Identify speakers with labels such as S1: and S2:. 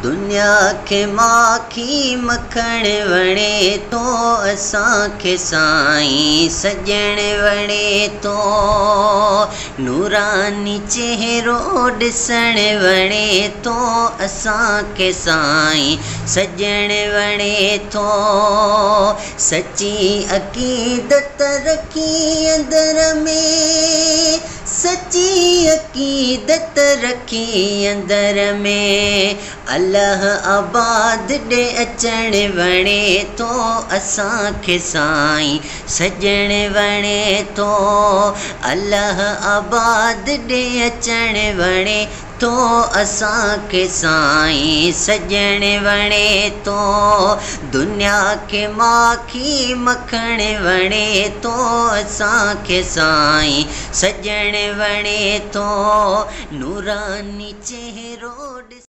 S1: दुनिया के माखी मखण वणे तो असांखे साईं सजण वणे तो नूरानी चेहरो ॾिसण वणे तो असांखे साईं सजण वणे तो सची अक़ीदत रखी अंदर में सची अक़ीदत रखी अंदर में अल्लाह आबाद ॾे अचण वणे तो असांखे साईं सजण वणे तो अल्लाह आबाद ॾे अचण वणे तो असांखे साईं सजण वणे तो दुनिया के माखी मखण वणे तो असांखे साईं सजण वणे तो नूरानी चेहरो